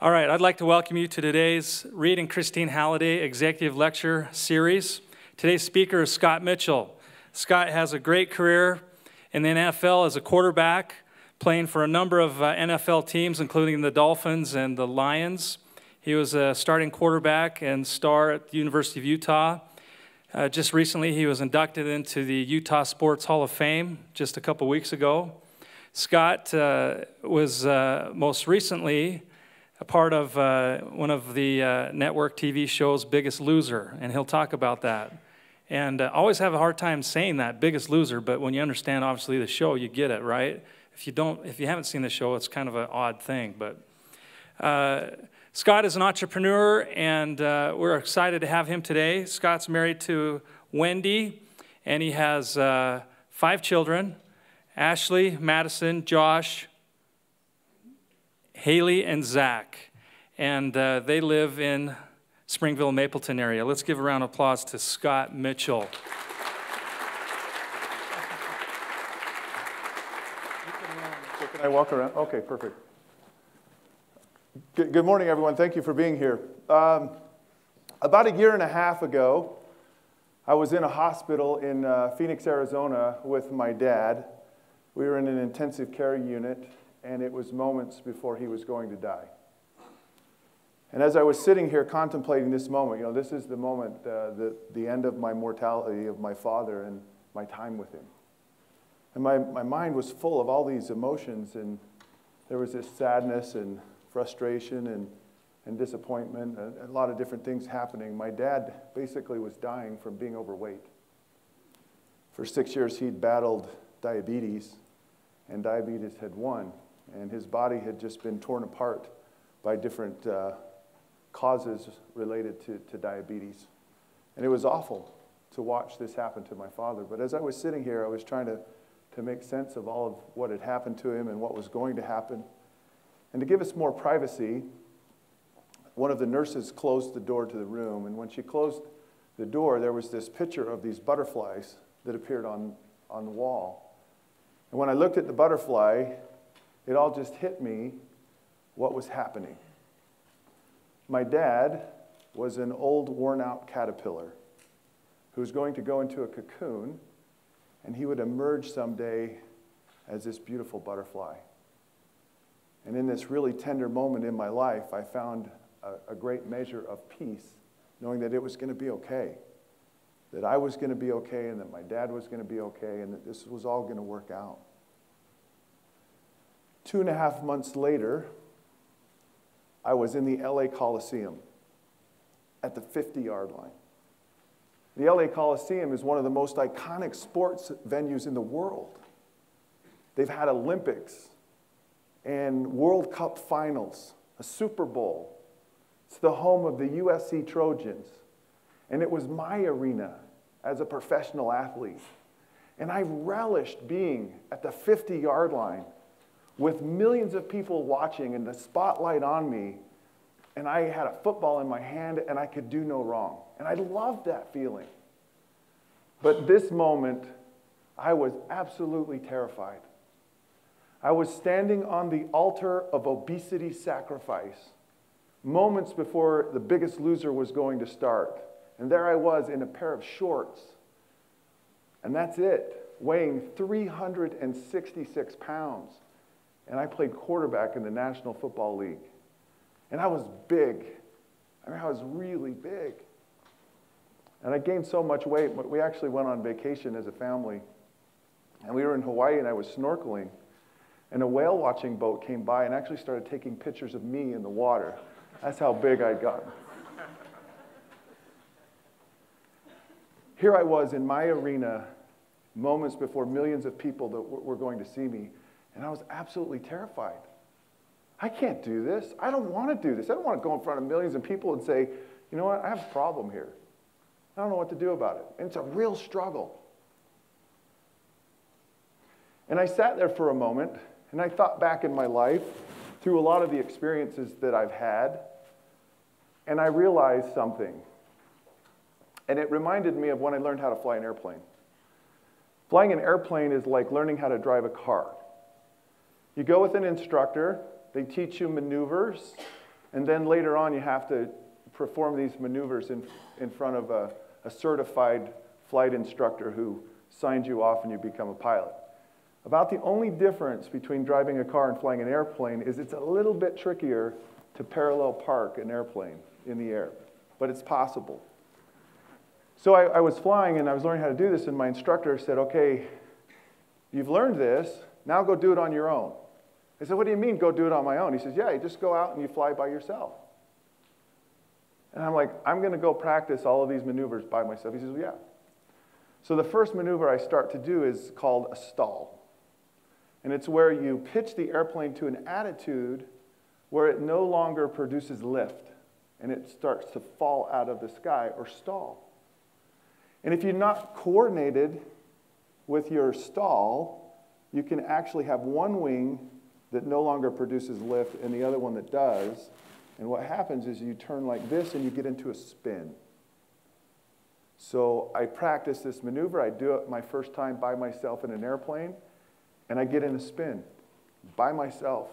All right, I'd like to welcome you to today's Reed and Christine Halliday Executive Lecture Series. Today's speaker is Scott Mitchell. Scott has a great career in the NFL as a quarterback, playing for a number of NFL teams, including the Dolphins and the Lions. He was a starting quarterback and star at the University of Utah. Just recently, he was inducted into the Utah Sports Hall of Fame just a couple weeks ago. Scott was most recently a part of one of the network TV shows, Biggest Loser, and he'll talk about that. And I always have a hard time saying that, Biggest Loser, but when you understand, obviously, the show, you get it, right? If you haven't seen the show, it's kind of an odd thing. But Scott is an entrepreneur, and we're excited to have him today. Scott's married to Wendy, and he has 5 children, Ashley, Madison, Josh, Haley, and Zach. And they live in Springville, Mapleton area. Let's give a round of applause to Scott Mitchell. So can I walk around? Okay, perfect. Good morning, everyone. Thank you for being here. About a year and a half ago, I was in a hospital in Phoenix, Arizona with my dad. We were in an intensive care unit, and it was moments before he was going to die. And as I was sitting here contemplating this moment, this is the moment, the end of my mortality of my father and my time with him. And my mind was full of all these emotions, and there was this sadness and frustration and disappointment, a lot of different things happening. My dad basically was dying from being overweight. For 6 years, he'd battled diabetes, and diabetes had won, and his body had just been torn apart by different causes related to diabetes. And it was awful to watch this happen to my father. But as I was sitting here, I was trying to make sense of all of what had happened to him and what was going to happen. And to give us more privacy, one of the nurses closed the door to the room. And when she closed the door, there was this picture of these butterflies that appeared on the wall. And when I looked at the butterfly, it all just hit me what was happening. My dad was an old, worn-out caterpillar who was going to go into a cocoon, and he would emerge someday as this beautiful butterfly. And in this really tender moment in my life, I found a great measure of peace, knowing that it was going to be okay, that I was going to be okay, and that my dad was going to be okay, and that this was all going to work out. 2.5 months later, I was in the LA Coliseum at the 50-yard line. The LA Coliseum is one of the most iconic sports venues in the world. They've had Olympics and World Cup finals, a Super Bowl. It's the home of the USC Trojans. And it was my arena as a professional athlete. And I relished being at the 50-yard line with millions of people watching and the spotlight on me, and I had a football in my hand and I could do no wrong. And I loved that feeling. But this moment, I was absolutely terrified. I was standing on the altar of obesity sacrifice, moments before The Biggest Loser was going to start. And there I was in a pair of shorts. And that's it, weighing 366 pounds. And I played quarterback in the National Football League. And I was big. I mean, I was really big. And I gained so much weight. We actually went on vacation as a family. And we were in Hawaii, and I was snorkeling. And a whale watching boat came by and actually started taking pictures of me in the water. That's how big I'd gotten. Here I was in my arena, moments before millions of people that were going to see me. And I was absolutely terrified. I can't do this. I don't want to do this. I don't want to go in front of millions of people and say, you know what, I have a problem here. I don't know what to do about it. And it's a real struggle. And I sat there for a moment, and I thought back in my life through a lot of the experiences that I've had, and I realized something. And it reminded me of when I learned how to fly an airplane. Flying an airplane is like learning how to drive a car. You go with an instructor, they teach you maneuvers, And then later on, you have to perform these maneuvers in front of a certified flight instructor who signs you off and you become a pilot. About the only difference between driving a car and flying an airplane is it's a little bit trickier to parallel park an airplane in the air, but it's possible. So I was flying and I was learning how to do this, and my instructor said, okay, you've learned this, now go do it on your own. I said, what do you mean go do it on my own? He says, yeah, you just go out and you fly by yourself. And I'm like, I'm going to go practice all of these maneuvers by myself. He says, well, yeah. So the first maneuver I start to do is called a stall. And it's where you pitch the airplane to an attitude where it no longer produces lift and it starts to fall out of the sky or stall. And if you're not coordinated with your stall, you can actually have one wing that no longer produces lift and the other one that does. And what happens is you turn like this and you get into a spin. So I practice this maneuver. I do it my first time by myself in an airplane, and I get in a spin by myself.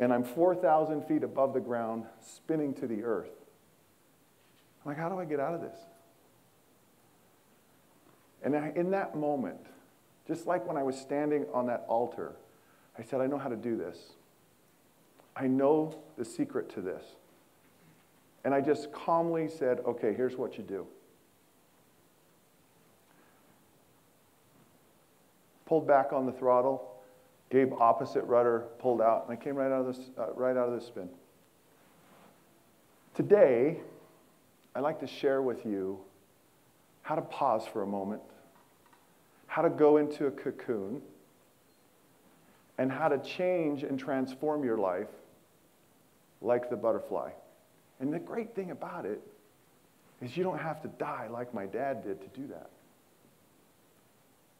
And I'm 4,000 feet above the ground, spinning to the earth. I'm like, how do I get out of this? And in that moment, just like when I was standing on that altar, I said, I know how to do this. I know the secret to this. And I just calmly said, okay, here's what you do. Pulled back on the throttle, gave opposite rudder, pulled out, and I came right out of this spin. Today, I'd like to share with you how to pause for a moment, how to go into a cocoon, and how to change and transform your life like the butterfly. And the great thing about it is you don't have to die like my dad did to do that.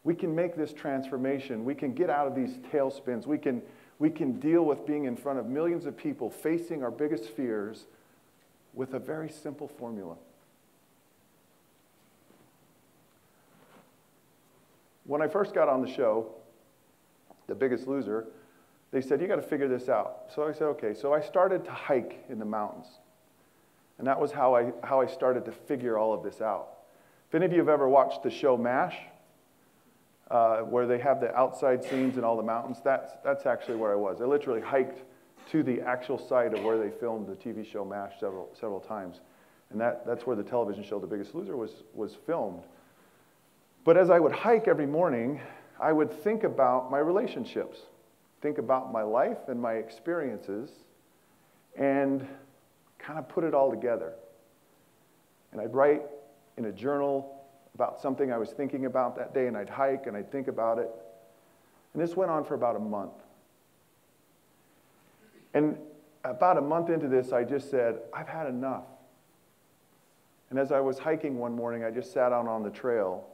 We can make this transformation. We can get out of these tailspins. We can deal with being in front of millions of people facing our biggest fears with a very simple formula. When I first got on the show, The Biggest Loser, they said, you got to figure this out. So I said, okay. So I started to hike in the mountains. And that was how I started to figure all of this out. If any of you have ever watched the show MASH, where they have the outside scenes in all the mountains, that's actually where I was. I literally hiked to the actual site of where they filmed the TV show MASH several times. And that's where the television show The Biggest Loser was filmed. But as I would hike every morning, I would think about my relationships, think about my life and my experiences, and kind of put it all together. And I'd write in a journal about something I was thinking about that day, and I'd hike and I'd think about it. And this went on for about a month. And about a month into this, I just said, I've had enough. And as I was hiking one morning, I just sat out on the trail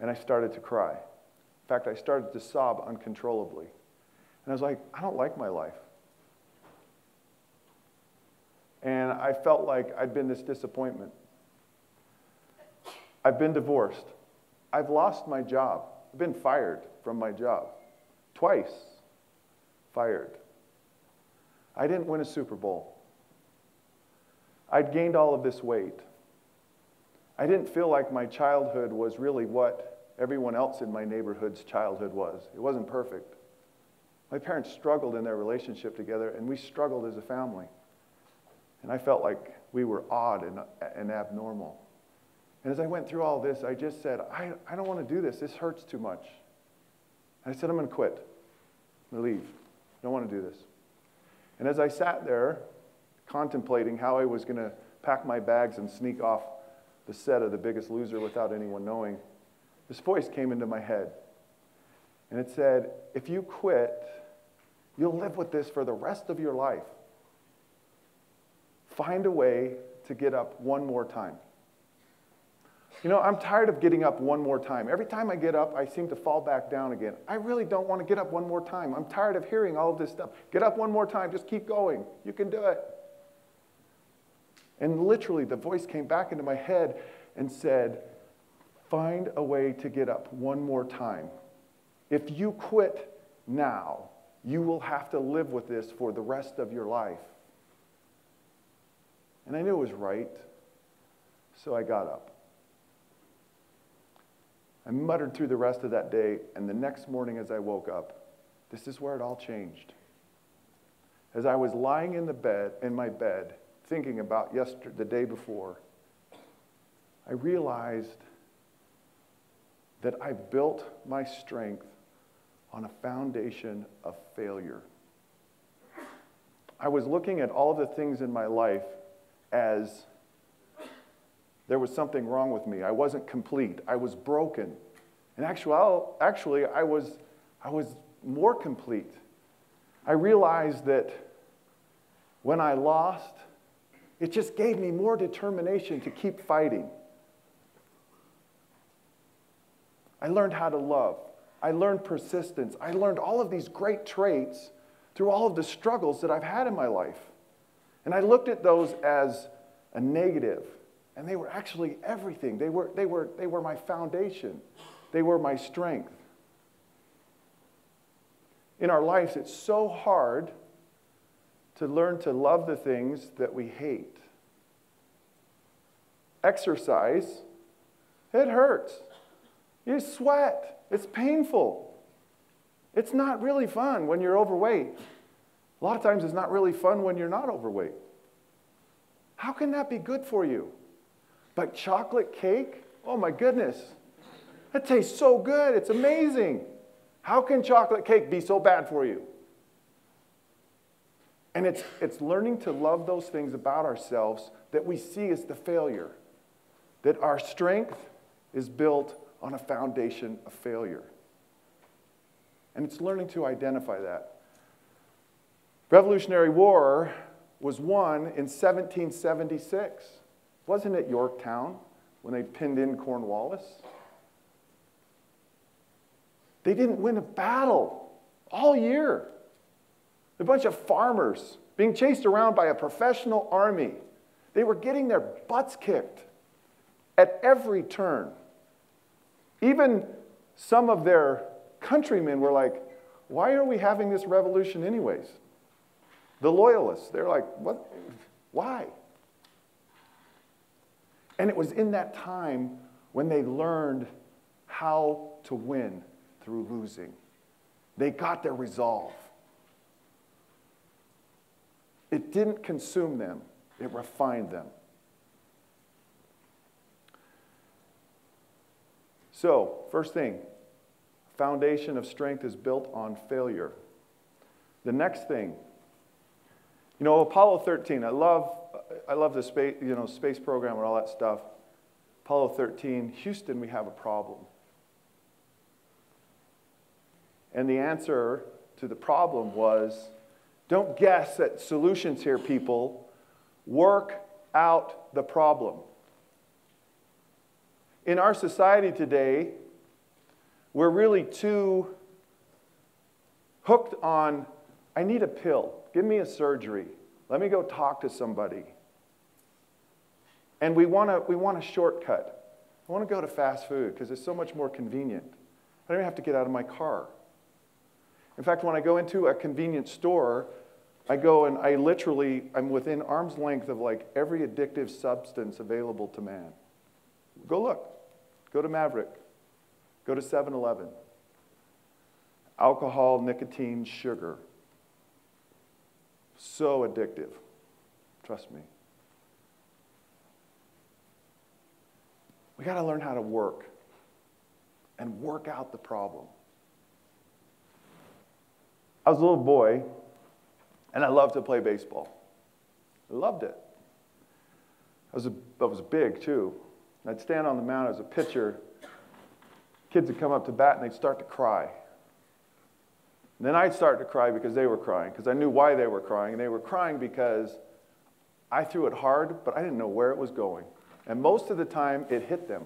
and I started to cry. In fact, I started to sob uncontrollably. And I was like, I don't like my life. And I felt like I'd been this disappointment. I've been divorced. I've lost my job. I've been fired from my job. Twice fired. I didn't win a Super Bowl. I'd gained all of this weight. I didn't feel like my childhood was really what everyone else in my neighborhood's childhood was. It wasn't perfect. My parents struggled in their relationship together, and we struggled as a family. And I felt like we were odd and abnormal. And as I went through all this, I just said, I don't want to do this. This hurts too much. And I said, I'm going to quit. I'm going to leave. I don't want to do this. And as I sat there contemplating how I was going to pack my bags and sneak off the set of The Biggest Loser without anyone knowing, this voice came into my head. And it said, if you quit, you'll live with this for the rest of your life. Find a way to get up one more time. You know, I'm tired of getting up one more time. Every time I get up, I seem to fall back down again. I really don't want to get up one more time. I'm tired of hearing all of this stuff. Get up one more time. Just keep going. You can do it. And literally, the voice came back into my head and said, find a way to get up one more time. If you quit now, you will have to live with this for the rest of your life. And I knew it was right, so I got up. I muttered through the rest of that day, and the next morning as I woke up, this is where it all changed. As I was lying in my bed, thinking about the day before, I realized that I built my strength on a foundation of failure. I was looking at all the things in my life as there was something wrong with me. I wasn't complete. I was broken. And actually, I was more complete. I realized that when I lost, it just gave me more determination to keep fighting. I learned how to love. I learned persistence. I learned all of these great traits through all of the struggles that I've had in my life. And I looked at those as a negative, and they were actually everything. They were my foundation. They were my strength. In our lives, it's so hard to learn to love the things that we hate. Exercise, it hurts. You sweat. It's painful. It's not really fun when you're overweight. A lot of times it's not really fun when you're not overweight. How can that be good for you? But chocolate cake? Oh my goodness. That tastes so good. It's amazing. How can chocolate cake be so bad for you? And it's learning to love those things about ourselves that we see as the failure. That our strength is built on a foundation of failure. And it's learning to identify that. Revolutionary War was won in 1776. Wasn't it Yorktown when they pinned in Cornwallis? They didn't win a battle all year. A bunch of farmers being chased around by a professional army. They were getting their butts kicked at every turn. Even some of their countrymen were like, why are we having this revolution anyways? The loyalists, they're like, what? Why? And it was in that time when they learned how to win through losing. They got their resolve. It didn't consume them, it refined them. So, first thing, foundation of strength is built on failure. The next thing, Apollo 13, I love the space program and all that stuff. Apollo 13, Houston, we have a problem. And the answer to the problem was, don't guess at solutions here, people. Work out the problem. In our society today, we're really too hooked on, I need a pill. Give me a surgery. Let me go talk to somebody. And we want a shortcut. I want to go to fast food because it's so much more convenient. I don't even have to get out of my car. In fact, when I go into a convenience store, I go and I'm within arm's length of like every addictive substance available to man. Go look. Go to Maverick. Go to 7-Eleven. Alcohol, nicotine, sugar. So addictive. Trust me. We got to learn how to work and work out the problem. I was a little boy, and I loved to play baseball. I loved it. I was big, too. And I'd stand on the mound as a pitcher. Kids would come up to bat, and they'd start to cry. And then I'd start to cry because they were crying, because I knew why they were crying. And they were crying because I threw it hard, but I didn't know where it was going. And most of the time, it hit them.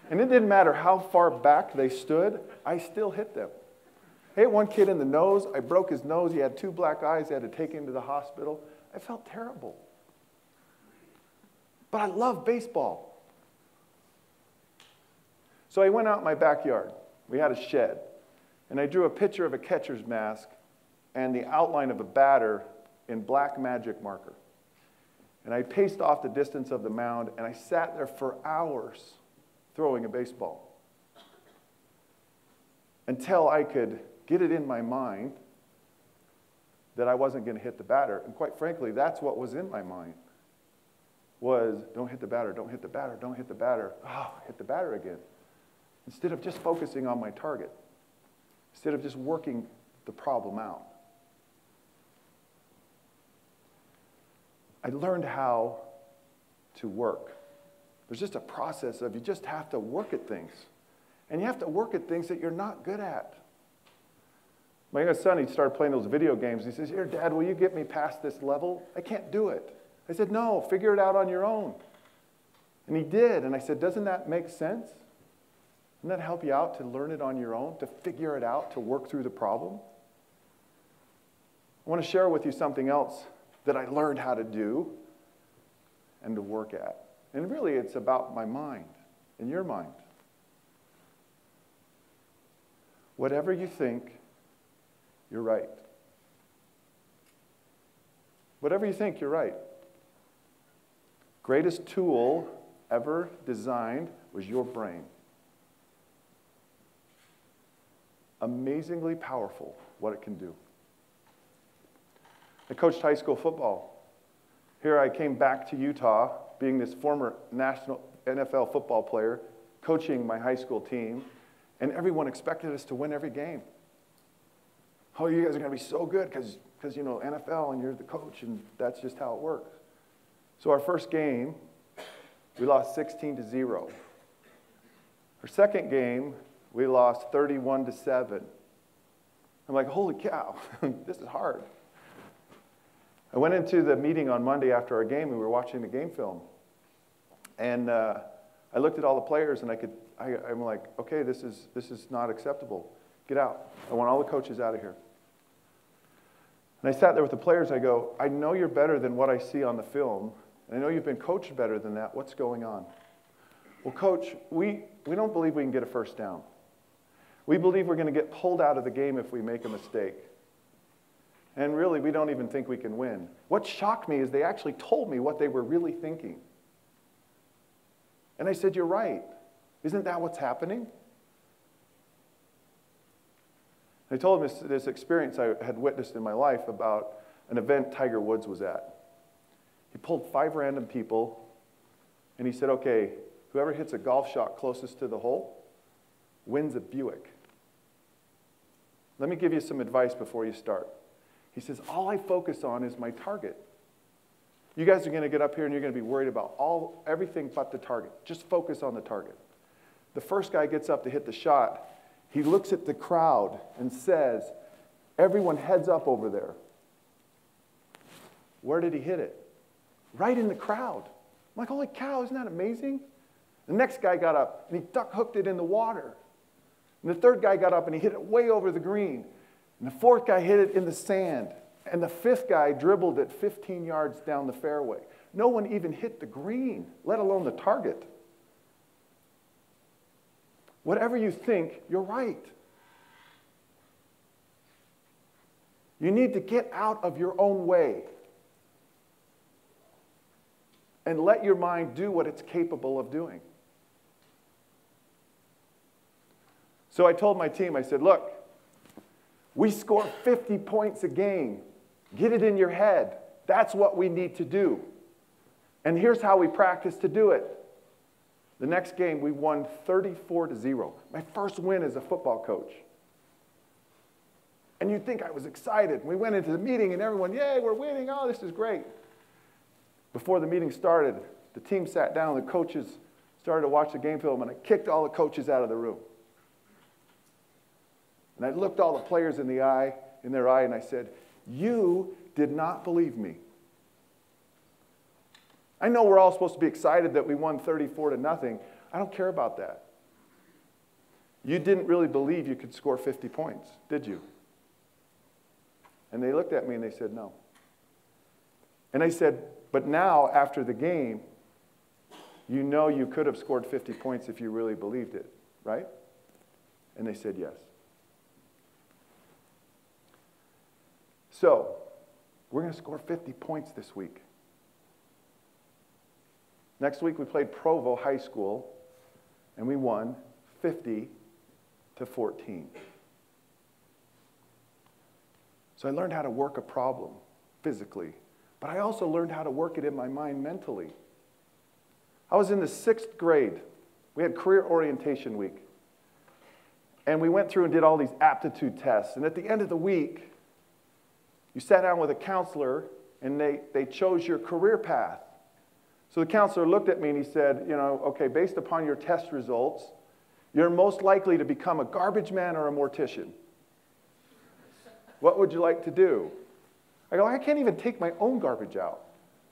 And it didn't matter how far back they stood, I still hit them. I hit one kid in the nose. I broke his nose. He had 2 black eyes. They had to take him to the hospital. I felt terrible. But I love baseball. So I went out in my backyard. We had a shed. And I drew a picture of a catcher's mask and the outline of a batter in black magic marker. And I paced off the distance of the mound, and I sat there for hours throwing a baseball until I could get it in my mind that I wasn't going to hit the batter. And quite frankly, that's what was in my mind, was don't hit the batter, don't hit the batter, don't hit the batter. Oh, hit the batter again. Instead of just focusing on my target, instead of just working the problem out. I learned how to work. There's just a process of you just have to work at things. And you have to work at things that you're not good at. My youngest son, he started playing those video games. He says, here, Dad, will you get me past this level? I can't do it. I said, no, figure it out on your own. And he did. And I said, doesn't that make sense? Doesn't that help you out to learn it on your own, to figure it out, to work through the problem? I want to share with you something else that I learned how to do and to work at. And really, it's about my mind and your mind. Whatever you think, you're right. Whatever you think, you're right. Greatest tool ever designed was your brain. Amazingly powerful what it can do. I coached high school football. Here I came back to Utah, being this former national NFL football player, coaching my high school team, and everyone expected us to win every game. Oh, you guys are going to be so good because you know, NFL and you're the coach, and that's just how it works. So our first game, we lost 16-0. Our second game, we lost 31-7. I'm like, holy cow, this is hard. I went into the meeting on Monday after our game, and we were watching the game film. And I looked at all the players, and I'm like, okay, this is not acceptable. Get out. I want all the coaches out of here. And I sat there with the players. I go, I know you're better than what I see on the film, and I know you've been coached better than that. What's going on? Well, Coach, we don't believe we can get a first down. We believe we're going to get pulled out of the game if we make a mistake. And really, we don't even think we can win. What shocked me is they actually told me what they were really thinking. And I said, you're right. Isn't that what's happening? I told him this experience I had witnessed in my life about an event Tiger Woods was at. He pulled 5 random people, and he said, okay, whoever hits a golf shot closest to the hole wins a Buick. Let me give you some advice before you start. He says, all I focus on is my target. You guys are going to get up here and you're going to be worried about everything but the target. Just focus on the target. The first guy gets up to hit the shot. He looks at the crowd and says, everyone heads up over there. Where did he hit it? Right in the crowd. I'm like, holy cow, isn't that amazing? The next guy got up and he duck hooked it in the water. And the third guy got up and he hit it way over the green. And the fourth guy hit it in the sand. And the fifth guy dribbled it 15 yards down the fairway. No one even hit the green, let alone the target. Whatever you think, you're right. You need to get out of your own way and let your mind do what it's capable of doing. So I told my team, I said, look, we score 50 points a game. Get it in your head. That's what we need to do. And here's how we practice to do it. The next game, we won 34-0. My first win as a football coach. And you'd think I was excited. We went into the meeting and everyone, yay, we're winning. Oh, this is great. Before the meeting started, the team sat down, the coaches started to watch the game film, and I kicked all the coaches out of the room. And I looked all the players in their eye, and I said, you did not believe me. I know we're all supposed to be excited that we won 34-0. I don't care about that. You didn't really believe you could score 50 points, did you? And they looked at me and they said, no. And I said, but now, after the game, you know you could have scored 50 points if you really believed it, right? And they said yes. So, we're going to score 50 points this week. Next week we played Provo High School, and we won 50-14. So I learned how to work a problem physically, but I also learned how to work it in my mind mentally. I was in the 6th grade. We had career orientation week. And we went through and did all these aptitude tests. And at the end of the week, you sat down with a counselor, and they chose your career path. So the counselor looked at me and he said, okay, based upon your test results, you're most likely to become a garbage man or a mortician. What would you like to do? I go, I can't even take my own garbage out,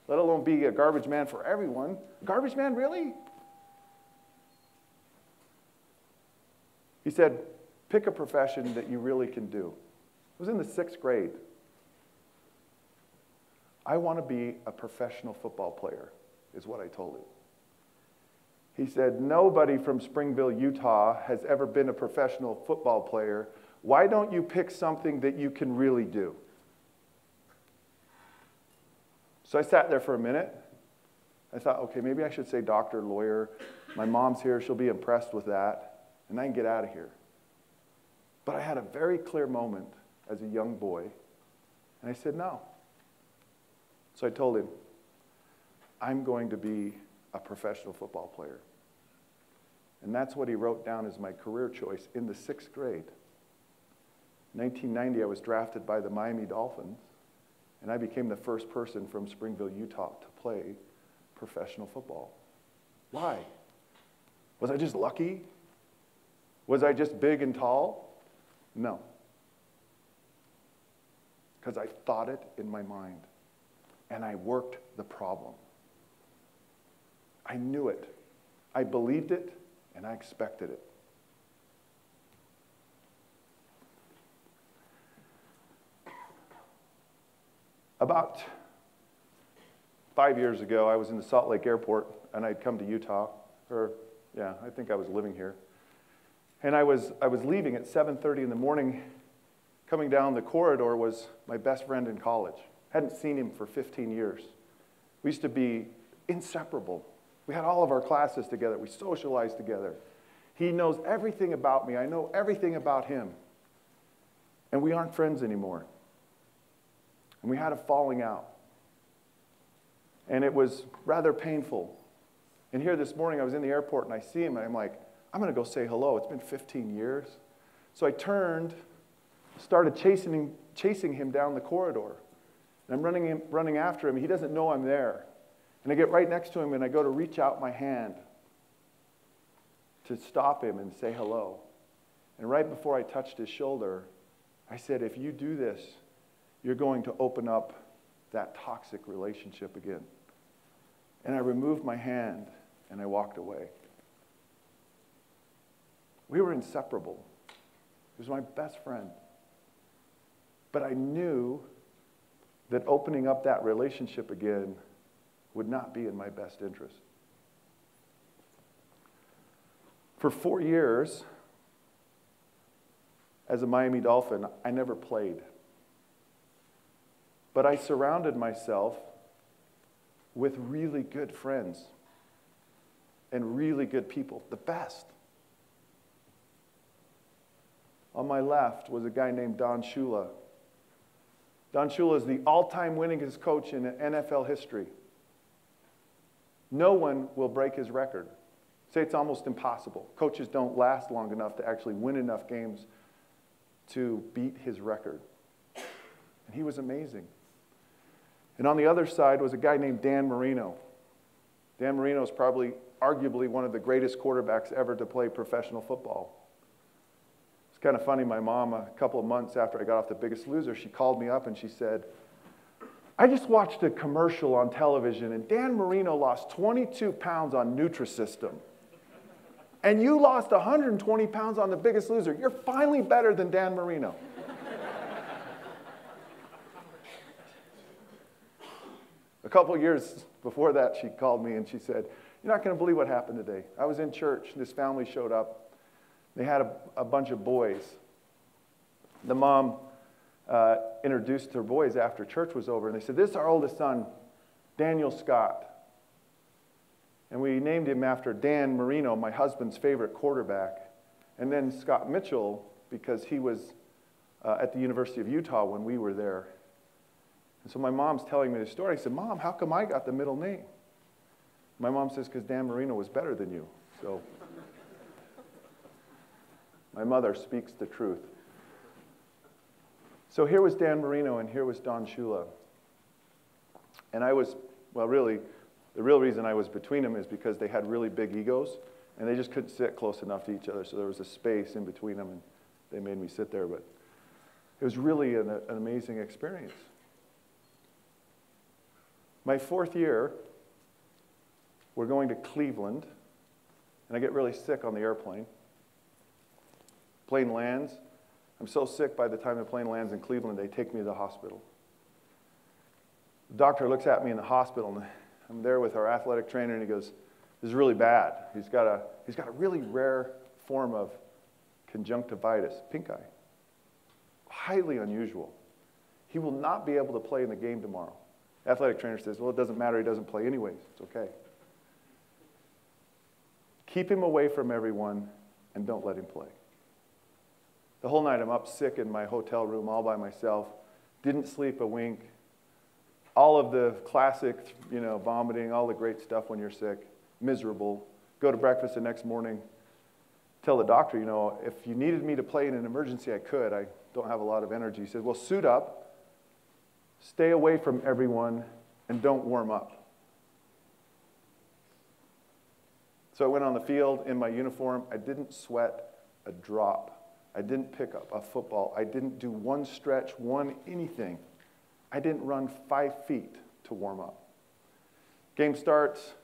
let alone be a garbage man for everyone. Garbage man, really? He said, pick a profession that you really can do. I was in the 6th grade. I want to be a professional football player, is what I told him. He said, nobody from Springville, Utah has ever been a professional football player. Why don't you pick something that you can really do? So I sat there for a minute. I thought, okay, maybe I should say doctor, lawyer. My mom's here. She'll be impressed with that. And I can get out of here. But I had a very clear moment as a young boy. And I said, no. So I told him, I'm going to be a professional football player. And that's what he wrote down as my career choice in the 6th grade. In 1990, I was drafted by the Miami Dolphins, and I became the first person from Springville, Utah, to play professional football. Why? Was I just lucky? Was I just big and tall? No. Because I thought it in my mind, and I worked the problem. I knew it. I believed it, and I expected it. About 5 years ago, I was in the Salt Lake Airport, and I'd come to Utah, I think I was living here. And I was leaving at 7:30 in the morning. Coming down the corridor was my best friend in college. Hadn't seen him for 15 years. We used to be inseparable. We had all of our classes together. We socialized together. He knows everything about me. I know everything about him. And we aren't friends anymore. And we had a falling out. And it was rather painful. And here this morning, I was in the airport, and I see him, and I'm like, I'm going to go say hello. It's been 15 years. So I turned, started chasing him down the corridor. And I'm running after him. He doesn't know I'm there. And I get right next to him, and I go to reach out my hand to stop him and say hello. And right before I touched his shoulder, I said, if you do this, you're going to open up that toxic relationship again. And I removed my hand, and I walked away. We were inseparable. He was my best friend. But I knew that opening up that relationship again would not be in my best interest. For 4 years, as a Miami Dolphin, I never played. But I surrounded myself with really good friends and really good people, the best. On my left was a guy named Don Shula. Don Shula is the all-time winningest coach in NFL history. No one will break his record. Say it's almost impossible. Coaches don't last long enough to actually win enough games to beat his record. And he was amazing. And on the other side was a guy named Dan Marino. Dan Marino is probably arguably one of the greatest quarterbacks ever to play professional football. It's kind of funny, my mom, a couple of months after I got off The Biggest Loser, she called me up and she said, I just watched a commercial on television, and Dan Marino lost 22 pounds on Nutrisystem. And you lost 120 pounds on The Biggest Loser. You're finally better than Dan Marino. A couple of years before that, she called me and she said, you're not going to believe what happened today. I was in church. This family showed up. They had a bunch of boys. The mom introduced her boys after church was over, and they said, this is our oldest son, Daniel Scott. And we named him after Dan Marino, my husband's favorite quarterback. And then Scott Mitchell, because he was at the University of Utah when we were there. And so my mom's telling me the story. I said, Mom, how come I got the middle name? My mom says, because Dan Marino was better than you. So my mother speaks the truth. So here was Dan Marino and here was Don Shula. And I was, well, really, the real reason I was between them is because they had really big egos and they just couldn't sit close enough to each other. So there was a space in between them and they made me sit there. But it was really an amazing experience. My 4th year, we're going to Cleveland, and I get really sick on the airplane. Plane lands. I'm so sick by the time the plane lands in Cleveland, they take me to the hospital. The doctor looks at me in the hospital, and I'm there with our athletic trainer, and he goes, this is really bad. He's got a really rare form of conjunctivitis, pink eye. Highly unusual. He will not be able to play in the game tomorrow. Athletic trainer says, well, it doesn't matter. He doesn't play anyways. It's okay. Keep him away from everyone and don't let him play. The whole night I'm up sick in my hotel room all by myself. Didn't sleep a wink. All of the classic, vomiting, all the great stuff when you're sick. Miserable. Go to breakfast the next morning. Tell the doctor, if you needed me to play in an emergency, I could. I don't have a lot of energy. He said, well, suit up. Stay away from everyone and don't warm up. So I went on the field in my uniform. I didn't sweat a drop. I didn't pick up a football. I didn't do one stretch, anything. I didn't run 5 feet to warm up. Game starts.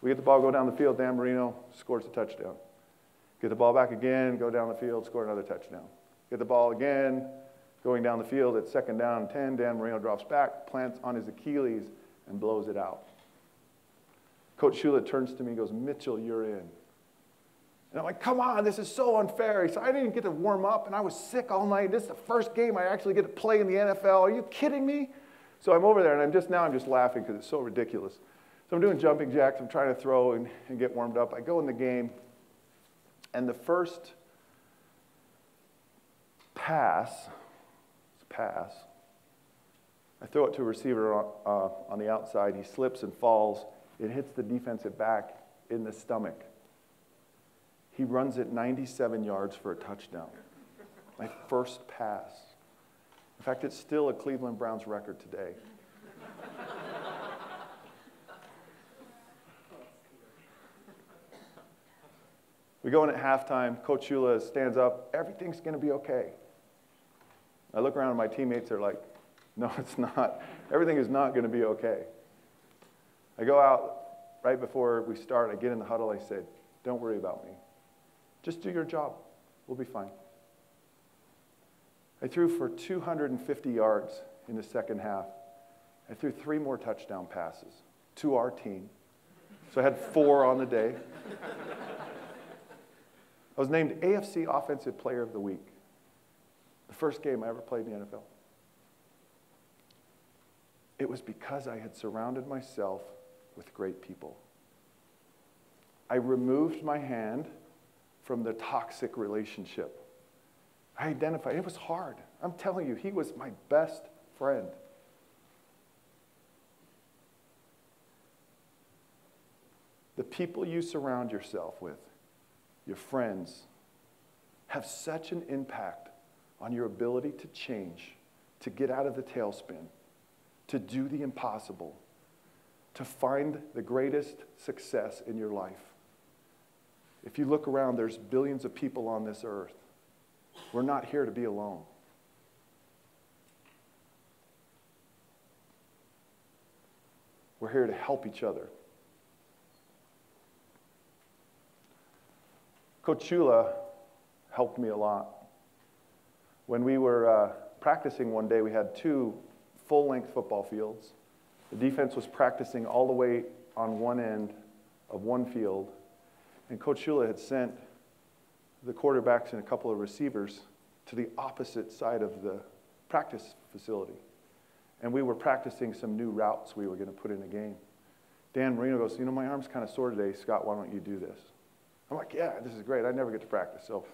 We get the ball, go down the field. Dan Marino scores a touchdown. Get the ball back again, go down the field, score another touchdown. Get the ball again, going down the field at 2nd down and 10. Dan Marino drops back, plants on his Achilles, and blows it out. Coach Shula turns to me and goes, Mitchell, you're in. And I'm like, come on, this is so unfair. He said, I didn't get to warm up, and I was sick all night. This is the first game I actually get to play in the NFL. Are you kidding me? So I'm over there, and I'm just laughing because it's so ridiculous. So I'm doing jumping jacks. I'm trying to throw and get warmed up. I go in the game, and the first pass, I throw it to a receiver on the outside. He slips and falls. It hits the defensive back in the stomach. He runs it 97 yards for a touchdown. My first pass. In fact, it's still a Cleveland Browns record today. We go in at halftime. Coach Shula stands up. Everything's going to be okay. I look around and my teammates are like, no, it's not. Everything is not going to be okay. I go out right before we start. I get in the huddle. I said, don't worry about me. Just do your job. We'll be fine. I threw for 250 yards in the second half. I threw 3 more touchdown passes to our team. So I had 4 on the day. I was named AFC Offensive Player of the Week. The first game I ever played in the NFL. It was because I had surrounded myself with great people. I removed my hand from the toxic relationship. I identified. It was hard. I'm telling you, he was my best friend. The people you surround yourself with, your friends, have such an impact on your ability to change, to get out of the tailspin, to do the impossible, to find the greatest success in your life. If you look around, there's billions of people on this earth. We're not here to be alone. We're here to help each other. Coach Shula helped me a lot. When we were practicing one day, we had 2 full-length football fields. The defense was practicing all the way on one end of one field, and Coach Shula had sent the quarterbacks and a couple of receivers to the opposite side of the practice facility. And we were practicing some new routes we were going to put in a game. Dan Marino goes, you know, my arm's kind of sore today. Scott, why don't you do this? I'm like, yeah, this is great. I never get to practice. So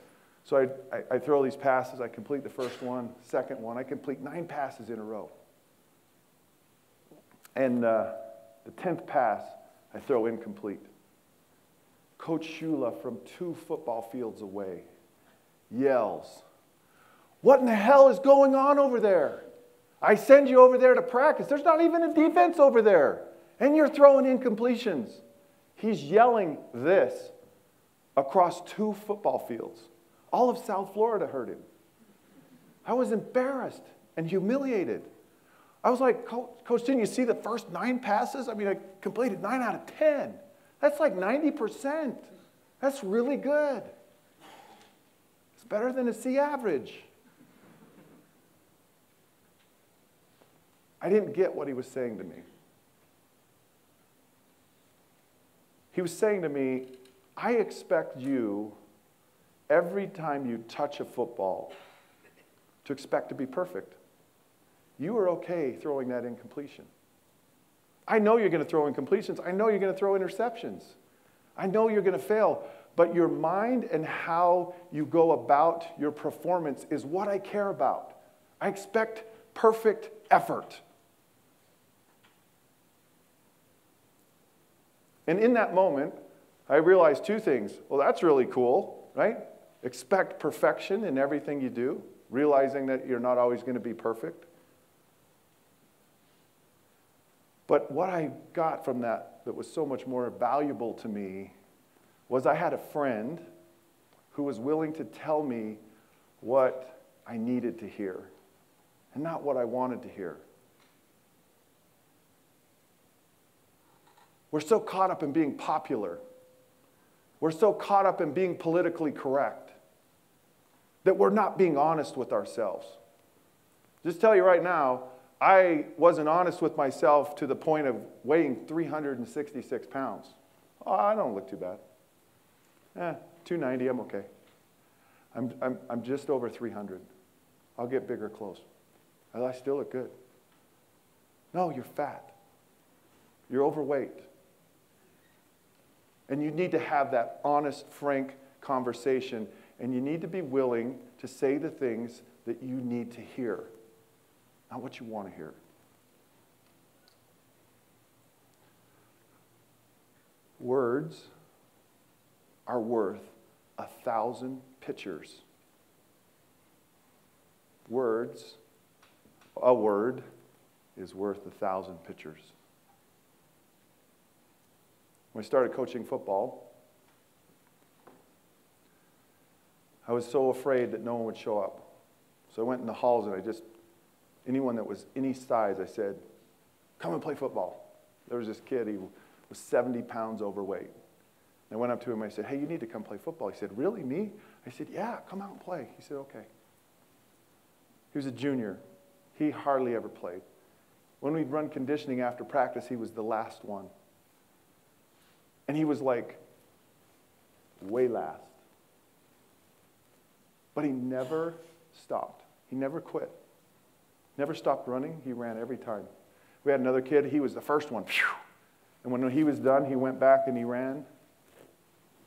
I throw these passes. I complete the first one, second one. I complete 9 passes in a row. And the 10th pass, I throw incomplete. Coach Shula from 2 football fields away yells, what in the hell is going on over there? I send you over there to practice. There's not even a defense over there. And you're throwing incompletions. He's yelling this across 2 football fields. All of South Florida heard him. I was embarrassed and humiliated. I was like, Coach, didn't you see the first 9 passes? I mean, I completed 9 out of 10. That's like 90%. That's really good. It's better than a C average. I didn't get what he was saying to me. He was saying to me, I expect you, every time you touch a football, to expect to be perfect. You are okay throwing that incompletion. I know you're going to throw incompletions. I know you're going to throw interceptions. I know you're going to fail. But your mind and how you go about your performance is what I care about. I expect perfect effort. And in that moment, I realized 2 things. Well, that's really cool, right? Expect perfection in everything you do, realizing that you're not always going to be perfect. But what I got from that was so much more valuable to me was I had a friend who was willing to tell me what I needed to hear and not what I wanted to hear. We're so caught up in being popular. We're so caught up in being politically correct that we're not being honest with ourselves. Just tell you right now, I wasn't honest with myself to the point of weighing 366 pounds. Oh, I don't look too bad. 290, I'm okay. I'm just over 300. I'll get bigger clothes. I still look good. No, you're fat. You're overweight. And you need to have that honest, frank conversation, and you need to be willing to say the things that you need to hear, not what you want to hear. Words are worth 1,000 pictures. A word is worth 1,000 pictures. When I started coaching football, I was so afraid that no one would show up. So I went in the halls and anyone that was any size, I said, come and play football. There was this kid, he was 70 pounds overweight. And I went up to him, I said, hey, you need to come play football. He said, really, me? I said, yeah, come out and play. He said, okay. He was a junior. He hardly ever played. When we'd run conditioning after practice, he was the last one. And he was like, way last. But he never stopped. He never quit. Never stopped running. He ran every time. We had another kid. He was the first one. And when he was done, he went back and he ran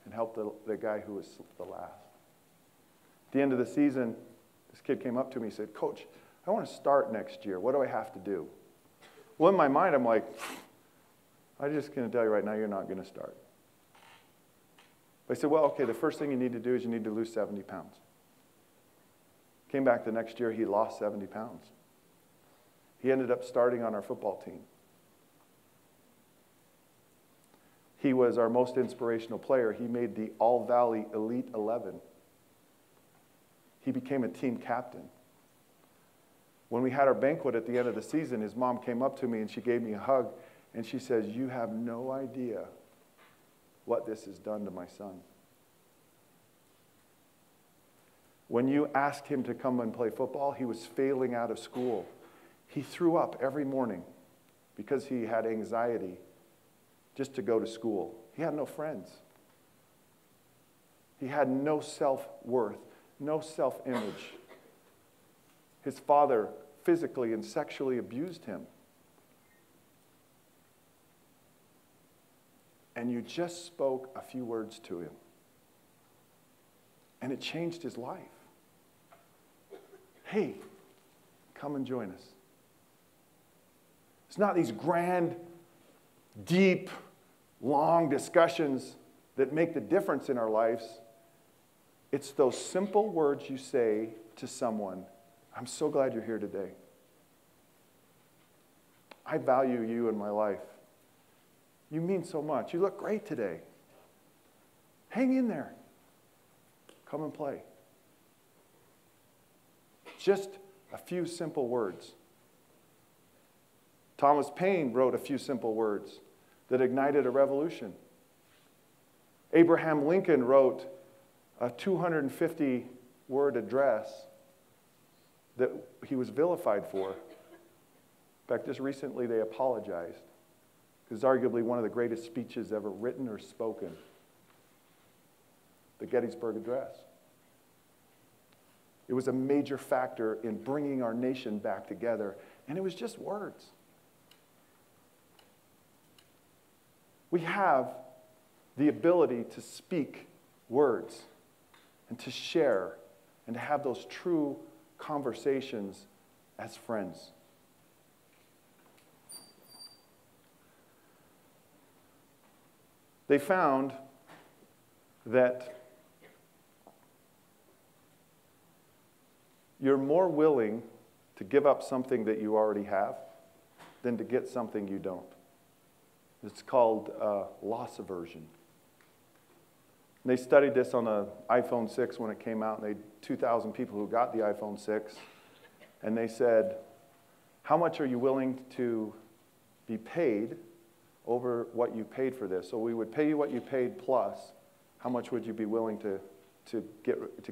and helped the guy who was the last. At the end of the season, this kid came up to me and said, Coach, I want to start next year. What do I have to do? Well, in my mind, I'm like, I'm just going to tell you right now, you're not going to start. But I said, well, okay, the first thing you need to do is you need to lose 70 pounds. Came back the next year, he lost 70 pounds. He ended up starting on our football team. He was our most inspirational player. He made the All-Valley Elite 11. He became a team captain. When we had our banquet at the end of the season, his mom came up to me and she gave me a hug and she says, you have no idea what this has done to my son. When you asked him to come and play football, he was failing out of school. He threw up every morning because he had anxiety just to go to school. He had no friends. He had no self-worth, no self-image. His father physically and sexually abused him. and you just spoke a few words to him. And it changed his life. Hey, come and join us. It's not these grand, deep, long discussions that make the difference in our lives. It's those simple words you say to someone. I'm so glad you're here today. I value you in my life. You mean so much. You look great today. Hang in there. Come and play. Just a few simple words. Thomas Paine wrote a few simple words that ignited a revolution. Abraham Lincoln wrote a 250-word address that he was vilified for. In fact, just recently they apologized. It was arguably one of the greatest speeches ever written or spoken. The Gettysburg Address. It was a major factor in bringing our nation back together, and it was just words. We have the ability to speak words and to share and to have those true conversations as friends. They found that you're more willing to give up something that you already have than to get something you don't. It's called loss aversion. And they studied this on the iPhone 6 when it came out, and they had 2,000 people who got the iPhone 6, and they said, how much are you willing to be paid over what you paid for this? So we would pay you what you paid plus, how much would you be willing to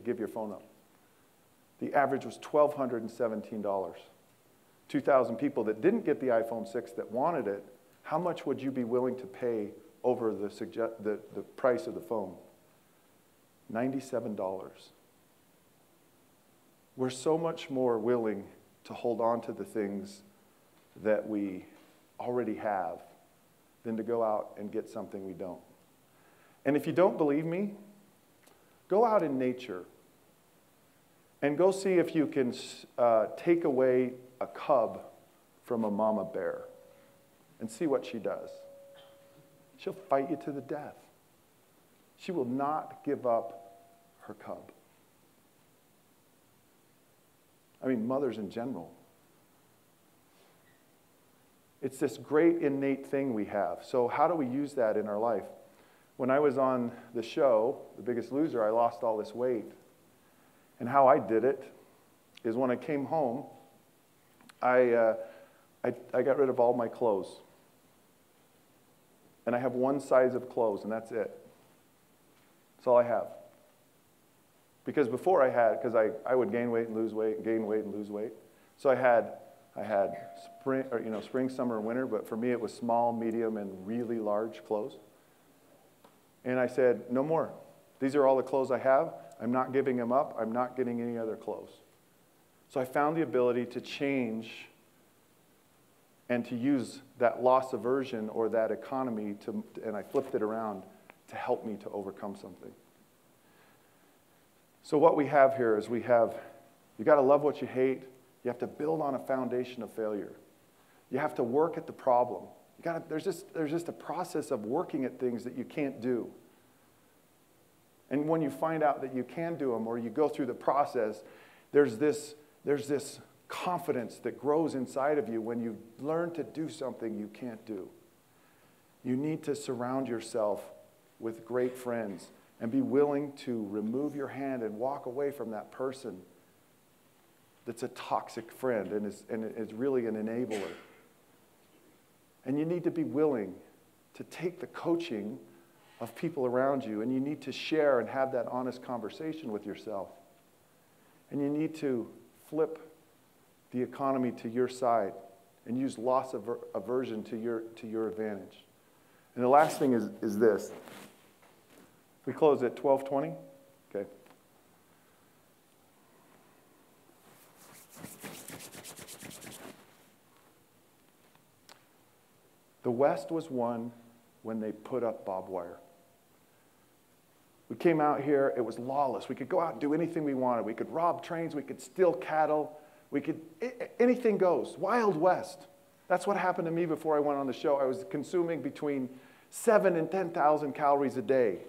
give your phone up? The average was $1,217. 2,000 people that didn't get the iPhone 6 that wanted it, how much would you be willing to pay over the price of the phone? $97. We're so much more willing to hold on to the things that we already have than to go out and get something we don't. And if you don't believe me, go out in nature and go see if you can take away a cub from a mama bear and see what she does. She'll fight you to the death. She will not give up her cub. I mean, mothers in general. It's this great innate thing we have. So how do we use that in our life? When I was on the show, The Biggest Loser, I lost all this weight. And how I did it is when I came home, I got rid of all my clothes. And I have one size of clothes, and that's it. That's all I have. Because before because I would gain weight and lose weight, gain weight and lose weight. So I had spring, summer, and winter, but for me it was small, medium, and really large clothes. And I said, no more. These are all the clothes I have. I'm not giving them up. I'm not getting any other clothes. So I found the ability to change and to use that loss aversion or that economy, and I flipped it around to help me to overcome something. So what we have here is you got to love what you hate. You have to build on a foundation of failure. You have to work at the problem. There's just a process of working at things that you can't do. And when you find out that you can do them or you go through the process, there's this confidence that grows inside of you when you learn to do something you can't do. You need to surround yourself with great friends and be willing to remove your hand and walk away from that person that's a toxic friend and is really an enabler. And you need to be willing to take the coaching of people around you, and you need to share and have that honest conversation with yourself. And you need to flip the economy to your side and use loss aversion to your advantage. And the last thing is this. We close at 12:20? Okay. The West was won when they put up barbed wire. We came out here, it was lawless. We could go out and do anything we wanted. We could rob trains, we could steal cattle, anything goes. Wild West. That's what happened to me before I went on the show. I was consuming between 7,000 and 10,000 calories a day.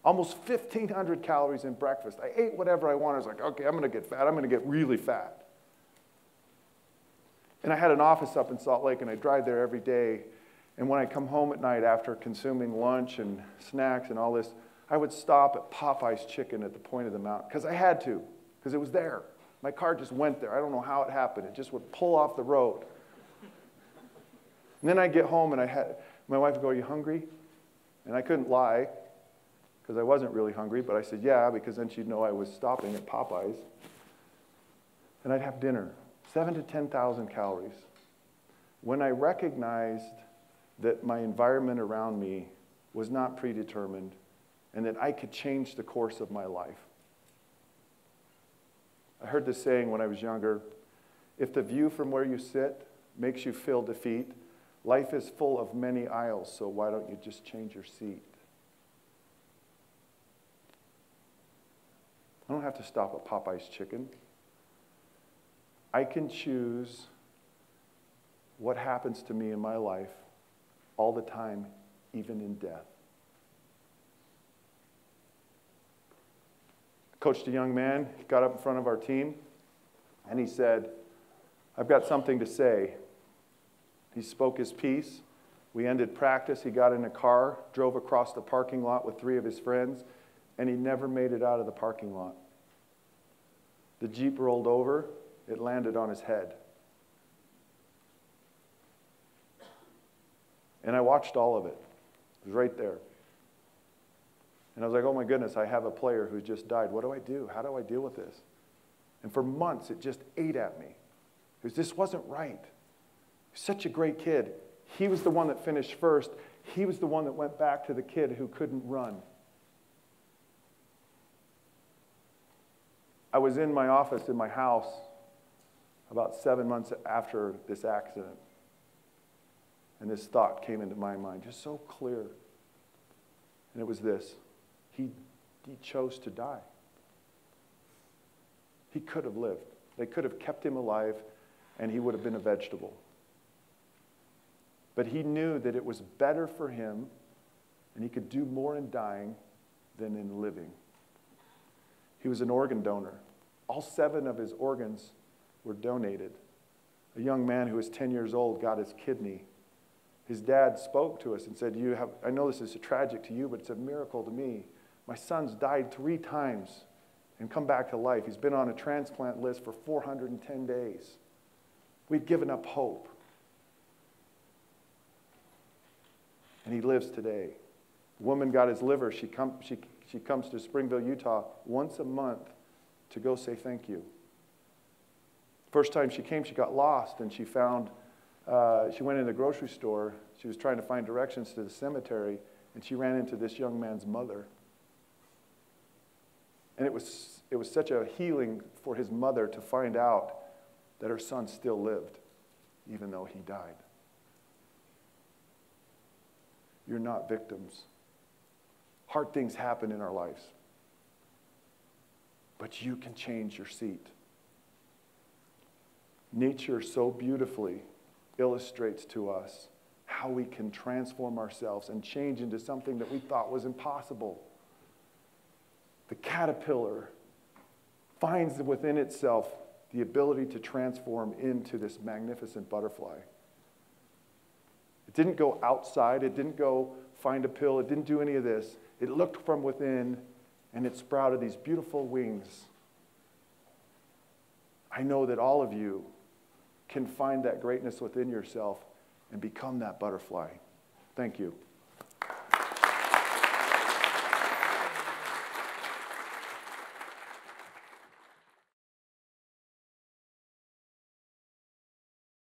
Almost 1,500 calories in breakfast. I ate whatever I wanted. I was like, okay, I'm going to get fat. I'm going to get really fat. And I had an office up in Salt Lake, and I drive there every day. And when I come home at night after consuming lunch and snacks and all this, I would stop at Popeye's Chicken at the point of the mountain, because I had to, because it was there. My car just went there. I don't know how it happened. It just would pull off the road. And then I'd get home, and my wife would go, "Are you hungry?" And I couldn't lie, because I wasn't really hungry, but I said, yeah, because then she'd know I was stopping at Popeye's. And I'd have dinner, 7,000 to 10,000 calories. When I recognized that my environment around me was not predetermined and that I could change the course of my life. I heard this saying when I was younger, if the view from where you sit makes you feel defeat, life is full of many aisles, so why don't you just change your seat? I don't have to stop at Popeye's Chicken. I can choose what happens to me in my life all the time, even in death. I coached a young man. He got up in front of our team, and he said, "I've got something to say." He spoke his piece. We ended practice. He got in a car, drove across the parking lot with 3 of his friends, and he never made it out of the parking lot. The Jeep rolled over. It landed on his head. And I watched all of it. It was right there. And I was like, oh my goodness, I have a player who just died. What do I do? How do I deal with this? And for months, it just ate at me. Because this wasn't right. He's such a great kid. He was the one that finished first. He was the one that went back to the kid who couldn't run. I was in my office in my house about 7 months after this accident. And this thought came into my mind, just so clear. And it was this: he chose to die. He could have lived. They could have kept him alive, and he would have been a vegetable. But he knew that it was better for him, and he could do more in dying than in living. He was an organ donor. All 7 of his organs were donated. A young man who was 10 years old got his kidney. His dad spoke to us and said, I know this is tragic to you, but it's a miracle to me. My son's died 3 times and come back to life. He's been on a transplant list for 410 days. We've given up hope. And he lives today. A woman got his liver. She comes to Springville, Utah once a month to go say thank you. First time she came, she got lost, and she went in the grocery store. She was trying to find directions to the cemetery, and she ran into this young man's mother. And it was such a healing for his mother to find out that her son still lived, even though he died. You're not victims. Hard things happen in our lives. But you can change your seat. Nature so beautifully illustrates to us how we can transform ourselves and change into something that we thought was impossible. The caterpillar finds within itself the ability to transform into this magnificent butterfly. It didn't go outside. It didn't go find a pill. It didn't do any of this. It looked from within, and it sprouted these beautiful wings. I know that all of you can find that greatness within yourself and become that butterfly. Thank you.